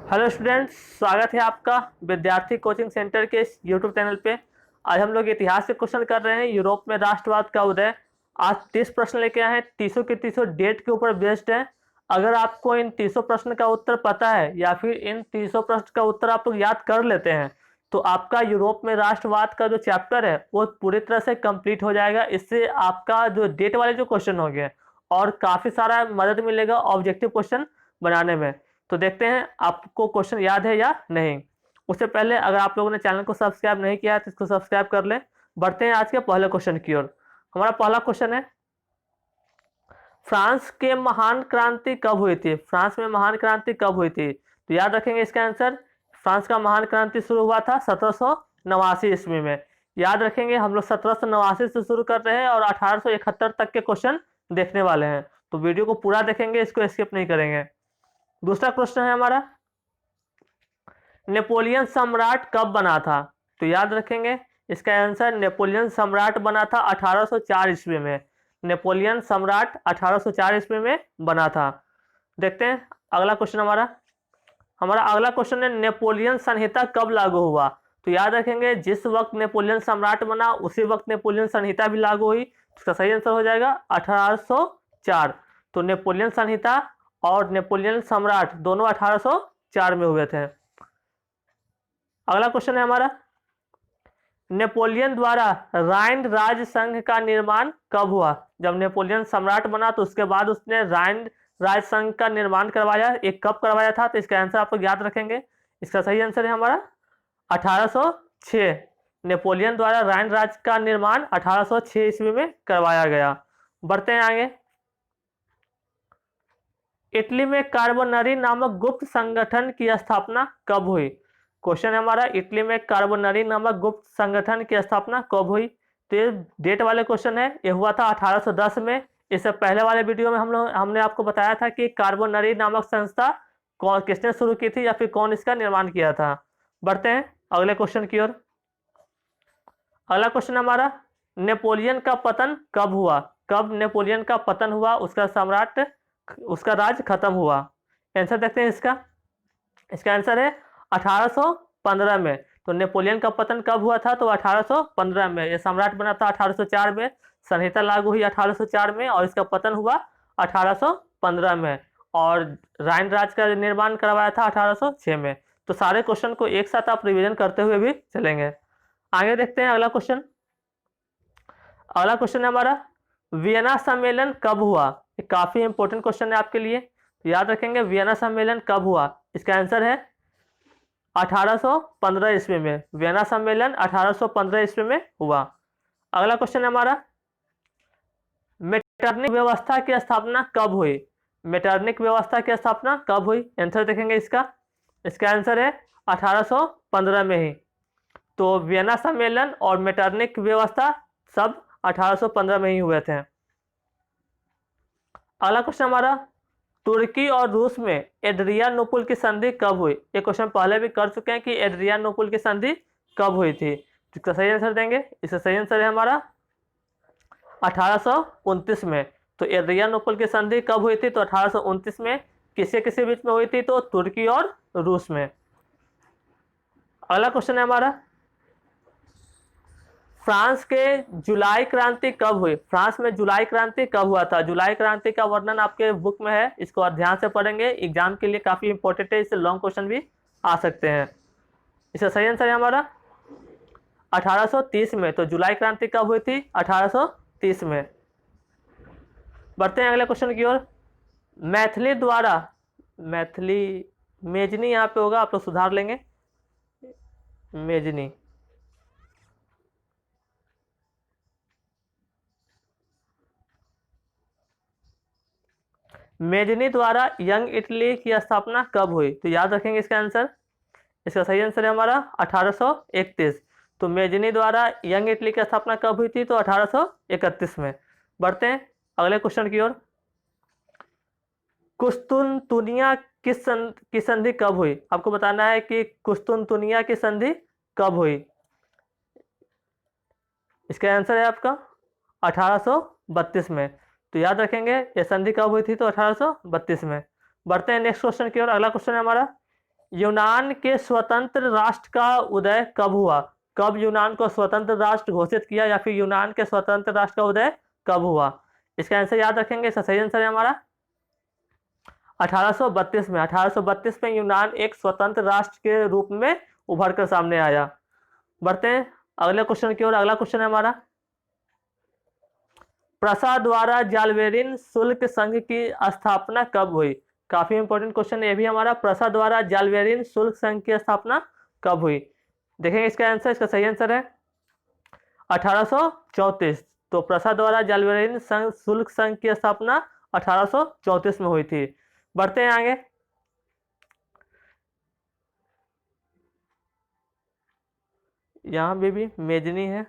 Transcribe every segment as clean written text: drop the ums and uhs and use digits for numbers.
Hello students, स्वागत है आपका विद्यार्थी कोचिंग सेंटर के इस यूट्यूब चैनल पे। आज हम लोग इतिहास के क्वेश्चन कर रहे हैं। यूरोप में राष्ट्रवाद का उदय। आज 30 प्रश्न लेके आए हैं। 30 के 30 डेट के ऊपर बेस्ड है। अगर आपको इन 30 प्रश्न का उत्तर पता है या फिर इन 30 प्रश्न का उत्तर आप लोग याद कर लेते हैं तो आपका यूरोप में राष्ट्रवाद का जो चैप्टर है वो पूरी तरह से कंप्लीट हो जाएगा। इससे आपका जो डेट वाले जो क्वेश्चन हो गए और काफ़ी सारा मदद मिलेगा ऑब्जेक्टिव क्वेश्चन बनाने में। तो देखते हैं आपको क्वेश्चन याद है या नहीं। उससे पहले अगर आप लोगों ने चैनल को सब्सक्राइब नहीं किया है तो इसको सब्सक्राइब कर लें। बढ़ते हैं आज के पहले क्वेश्चन की ओर। हमारा पहला क्वेश्चन है, फ्रांस के महान क्रांति कब हुई थी? फ्रांस में महान क्रांति कब हुई थी? तो याद रखेंगे इसका आंसर, फ्रांस का महान क्रांति शुरू हुआ था 1789 ईस्वी में। याद रखेंगे हम लोग 1789 से शुरू कर रहे हैं और 1871 तक के क्वेश्चन देखने वाले हैं। तो वीडियो को पूरा देखेंगे, इसको स्किप नहीं करेंगे। दूसरा क्वेश्चन है हमारा, नेपोलियन सम्राट कब बना था? तो याद रखेंगे इसका आंसर, नेपोलियन सम्राट बना था 1804 ईस्वी में। नेपोलियन सम्राट 1804 ईस्वी में बना था। देखते हैं अगला क्वेश्चन हमारा। हमारा अगला क्वेश्चन है, नेपोलियन संहिता कब लागू हुआ? तो याद रखेंगे जिस वक्त नेपोलियन सम्राट बना उसी वक्त नेपोलियन संहिता भी लागू हुई। इसका सही आंसर हो जाएगा 1804। तो नेपोलियन संहिता और नेपोलियन सम्राट दोनों 1804 में हुए थे। अगला क्वेश्चन है हमारा, नेपोलियन द्वारा राइन राज संघ का निर्माण कब हुआ? जब नेपोलियन सम्राट बना तो उसके बाद उसने राइन राज संघ का निर्माण करवाया। एक कब करवाया था? तो इसका आंसर आप लोग याद रखेंगे। इसका सही आंसर है हमारा 1806। नेपोलियन द्वारा राइन राज का निर्माण 1806 ईस्वी में करवाया गया। बढ़ते हैं आगे। इटली में कार्बोनरी नामक गुप्त संगठन की स्थापना कब हुई? क्वेश्चन है हमारा, इटली में कार्बोनरी नामक गुप्त संगठन की स्थापना कब हुई? तो ये डेट वाले क्वेश्चन है। ये हुआ था 1810 में। इससे पहले वाले वीडियो में हमने आपको बताया था कि कार्बोनरी नामक संस्था कौन किसने शुरू की थी या फिर कौन इसका निर्माण किया था। बढ़ते हैं अगले क्वेश्चन की ओर। अगला क्वेश्चन हमारा, नेपोलियन का पतन कब हुआ? कब नेपोलियन का पतन हुआ, उसका सम्राट उसका राज खत्म हुआ? आंसर देखते हैं इसका। इसका आंसर है 1815 में। तो नेपोलियन का पतन कब हुआ था? तो 1815 में। यह सम्राट बना था 1804 में, संहिता लागू हुई 1804 में और इसका पतन हुआ 1815 में। और राइन राज का निर्माण करवाया था 1806 में। तो सारे क्वेश्चन को एक साथ आप रिवीजन करते हुए भी चलेंगे। आगे देखते हैं अगला क्वेश्चन। अगला क्वेश्चन है हमारा, वियना सम्मेलन कब हुआ? ये काफी इंपॉर्टेंट क्वेश्चन है आपके लिए। तो याद रखेंगे वियना सम्मेलन कब हुआ। इसका आंसर है 1815 ईस्वी में। वियना सम्मेलन 1815 ईस्वी में हुआ। अगला क्वेश्चन है हमारा, मेटरनिक व्यवस्था की स्थापना कब हुई? मेटरनिक व्यवस्था की स्थापना कब हुई? आंसर देखेंगे इसका। इसका आंसर है 1815 में ही। तो वियना सम्मेलन और मेटरनिक व्यवस्था सब 1815 में ही हुए थे। अगला क्वेश्चन हमारा, तुर्की और रूस में एड्रियानोपुल की संधि कब हुई? ये क्वेश्चन पहले भी कर चुके हैं कि एड्रियानोपुल की संधि कब हुई थी। इसका सही आंसर देंगे। इसका सही आंसर है हमारा 1829 में। तो एड्रियानोपुल की संधि कब हुई थी? तो 1829 में। किसके बीच में हुई थी? तो तुर्की और रूस में। अगला क्वेश्चन है हमारा, फ्रांस के जुलाई क्रांति कब हुई? फ्रांस में जुलाई क्रांति कब हुआ था? जुलाई क्रांति का वर्णन आपके बुक में है, इसको आप ध्यान से पढ़ेंगे। एग्जाम के लिए काफी इंपॉर्टेंट है, इससे लॉन्ग क्वेश्चन भी आ सकते हैं। इसका सही आंसर है हमारा 1830 में। तो जुलाई क्रांति कब हुई थी? 1830 में। बढ़ते हैं अगले क्वेश्चन की ओर। मैथिली द्वारा, मैथिली मेजनी यहाँ पे होगा, आप लोग सुधार लेंगे, मेजनी। मेजनी द्वारा यंग इटली की स्थापना कब हुई? तो याद रखेंगे इसका आंसर। इसका सही आंसर है हमारा 1831। तो मेजनी द्वारा यंग इटली की स्थापना कब हुई थी? तो 1831 में। बढ़ते हैं अगले क्वेश्चन की ओर। कुस्तुनतुनिया की संधि कब हुई? आपको बताना है कि कुस्तुनतुनिया की संधि कब हुई। इसका आंसर है आपका 1832 में। तो याद रखेंगे ये संधि कब हुई थी? तो 1832 में। बढ़ते हैं नेक्स्ट क्वेश्चन की ओर। अगला क्वेश्चन है हमारा, यूनान के स्वतंत्र राष्ट्र का उदय कब हुआ? कब यूनान को स्वतंत्र राष्ट्र घोषित किया, या फिर यूनान के स्वतंत्र राष्ट्र का उदय कब हुआ? इसका आंसर याद रखेंगे, इसका सही आंसर है हमारा 1832 में। 1832 में यूनान एक स्वतंत्र राष्ट्र के रूप में उभर कर सामने आया। बढ़ते हैं अगले क्वेश्चन की ओर। अगला क्वेश्चन है हमारा, प्रसा द्वारा जालवेरिन शुल्क संघ की स्थापना कब हुई? काफी इंपॉर्टेंट क्वेश्चन है ये भी हमारा। प्रसा द्वारा जालवेरिन शुल्क संघ की स्थापना कब हुई? देखेंगे इसका आंसर, इसका सही आंसर है 1834। तो प्रसा द्वारा जालवेरिन शुल्क संघ की स्थापना 1834 में हुई थी। बढ़ते हैं आगे। यहाँ भी मेजनी है।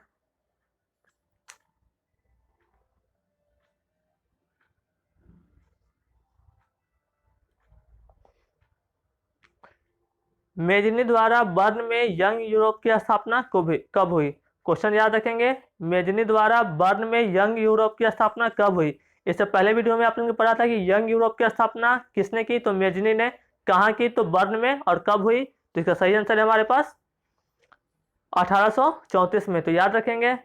मेजनी द्वारा बर्न में यंग यूरोप की स्थापना कब हुई? क्वेश्चन याद रखेंगे, मेजनी द्वारा बर्न में यंग यूरोप की स्थापना कब हुई? इससे पहले वीडियो में आप लोगों को पढ़ा था कि यंग यूरोप की स्थापना किसने की? तो मेजनी ने। कहाँ की? तो बर्न में। और कब हुई? तो इसका सही आंसर है हमारे पास 1834 में। तो याद रखेंगे,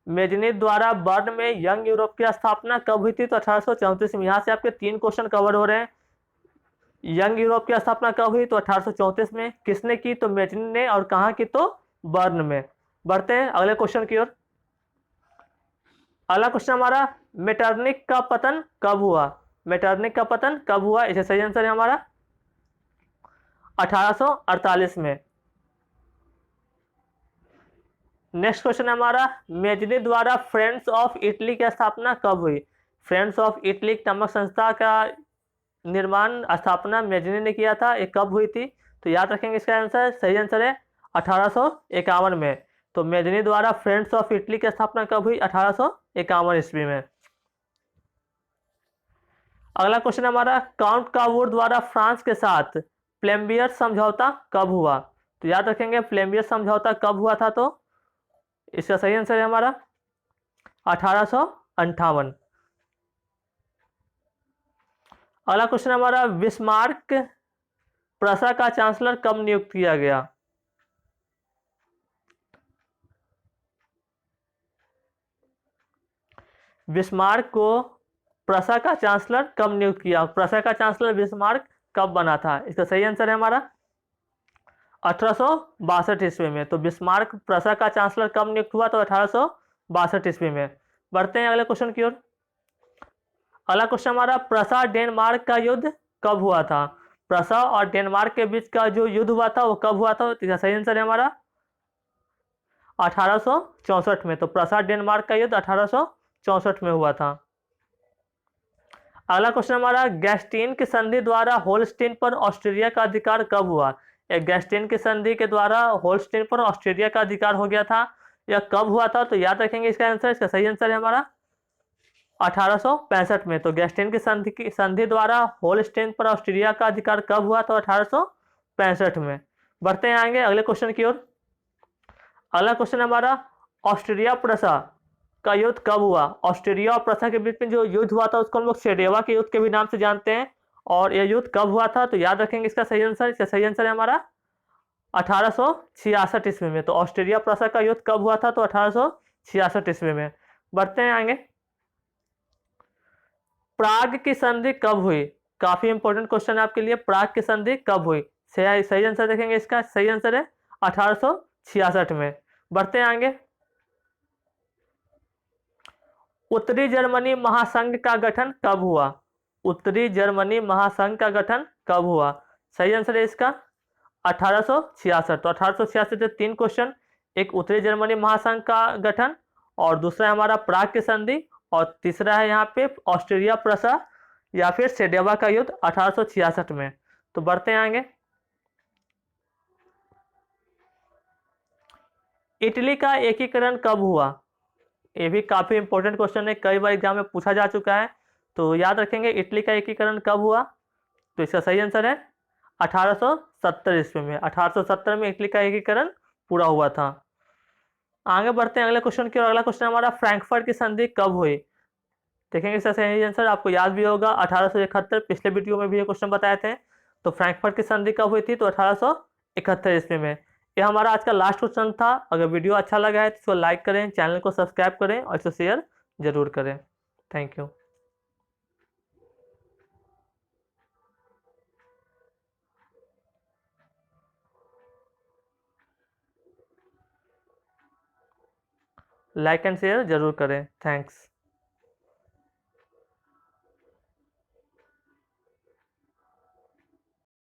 मेजनी द्वारा बर्न में यंग यूरोप की स्थापना कब हुई थी? तो 1834 में। यहाँ से आपके 3 क्वेश्चन कवर हो रहे हैं। यंग यूरोप की स्थापना कब हुई? तो 1834 में। किसने की? तो मेजनी ने। और कहाँ की? तो बर्न में। बढ़ते हैं अगले क्वेश्चन की ओर। अगला क्वेश्चन हमारा, मेटरनिक का पतन कब हुआ? मेटरनिक का पतन कब हुआ? इसका सही आंसर है हमारा 1848 में। नेक्स्ट क्वेश्चन है हमारा, मेजनी द्वारा फ्रेंड्स ऑफ इटली की स्थापना कब हुई? फ्रेंड्स ऑफ इटली नामक संस्था का निर्माण स्थापना मेजनी ने किया था। ये कब हुई थी? तो याद रखेंगे, इसका आंसर सही आंसर है 1851 में। तो मेजनी द्वारा फ्रेंड्स ऑफ इटली की स्थापना कब हुई? 1851 ईस्वी में। अगला क्वेश्चन हमारा, काउंट कावूर द्वारा फ्रांस के साथ प्लेम्बियर समझौता कब हुआ? तो याद रखेंगे, प्लेम्बियर समझौता कब हुआ था? तो इसका सही आंसर है हमारा 1858। अगला क्वेश्चन हमारा, बिस्मार्क प्रसा का चांसलर कब नियुक्त किया गया? बिस्मार्क को प्रसा का चांसलर कब नियुक्त किया? प्रसा का चांसलर बिस्मार्क कब बना था? इसका सही आंसर है हमारा 1862 ईस्वी में। तो बिस्मार्क प्रसा का चांसलर कब नियुक्त हुआ? तो 1862 ईस्वी में। बढ़ते हैं अगले क्वेश्चन की ओर। अगला क्वेश्चन हमारा, प्रसा डेनमार्क का युद्ध कब हुआ था? प्रसा और डेनमार्क के बीच का जो युद्ध हुआ था वो कब हुआ था? तो इसका सही आंसर है हमारा 1864 में। तो प्रसा डेनमार्क का युद्ध 1864 में हुआ था। अगला क्वेश्चन हमारा, गैस्टीन की संधि द्वारा होल्स्टीन पर ऑस्ट्रेलिया का अधिकार कब हुआ? एक गैस्टीन की संधि के द्वारा होल्स्टीन पर ऑस्ट्रेलिया का अधिकार हो गया था। यह कब हुआ था? तो याद रखेंगे इसका आंसर, इसका सही आंसर है हमारा 1865 में। तो गैस्टीन की संधि द्वारा होल्स्टीन पर ऑस्ट्रेलिया का अधिकार कब हुआ? तो 1865 में। बढ़ते हैं आगे अगले क्वेश्चन की ओर। अगला क्वेश्चन हमारा, ऑस्ट्रेलिया प्रसा का युद्ध कब हुआ? ऑस्ट्रेलिया और प्रसा के बीच में जो युद्ध हुआ था उसको हम लोग सेडेवा के युद्ध के भी नाम से जानते हैं। और यह युद्ध कब हुआ था? तो याद रखेंगे इसका सही आंसर, इसका सही आंसर है हमारा 1866 ईस्वी में। तो ऑस्ट्रेलिया प्रसा का युद्ध कब हुआ था? तो 1866 ईस्वी में। बढ़ते हैं आगे। प्राग की संधि कब हुई? काफी इंपॉर्टेंट क्वेश्चन है आपके लिए। प्राग की संधि कब हुई? सही आंसर देखेंगे, इसका सही आंसर है 1866 में। बढ़ते हैं आगे। उत्तरी जर्मनी महासंघ का गठन कब हुआ? उत्तरी जर्मनी महासंघ का गठन कब हुआ? सही आंसर है इसका 1866। तो 1866 से 3 क्वेश्चन, एक उत्तरी जर्मनी महासंघ का गठन, और दूसरा है हमारा प्राग की संधि, और तीसरा है यहाँ पे ऑस्ट्रेलिया प्रसा या फिर सेडेवा का युद्ध 1866 में। तो बढ़ते हैं आगे। इटली का एकीकरण कब हुआ? ये भी काफी इंपॉर्टेंट क्वेश्चन है, कई बार एग्जाम में पूछा जा चुका है। तो याद रखेंगे, इटली का एकीकरण कब हुआ? तो इसका सही आंसर है 1870 ईस्वी में। 1870 में इटली का एकीकरण पूरा हुआ था। आगे बढ़ते हैं अगले क्वेश्चन की ओर। अगला क्वेश्चन हमारा, फ्रैंकफर्ट की संधि कब हुई? देखेंगे इसका सही आंसर आपको याद भी होगा 1871। पिछले वीडियो में भी ये क्वेश्चन बताए थे। तो फ्रैंकफर्ट की संधि कब हुई थी? तो 1871 ईस्वी में। ये हमारा आज का लास्ट क्वेश्चन था। अगर वीडियो अच्छा लगा है तो इसको लाइक करें, चैनल को सब्सक्राइब करें और इसे शेयर जरूर करें। Thank you. Like and share जरूर करें। थैंक्स।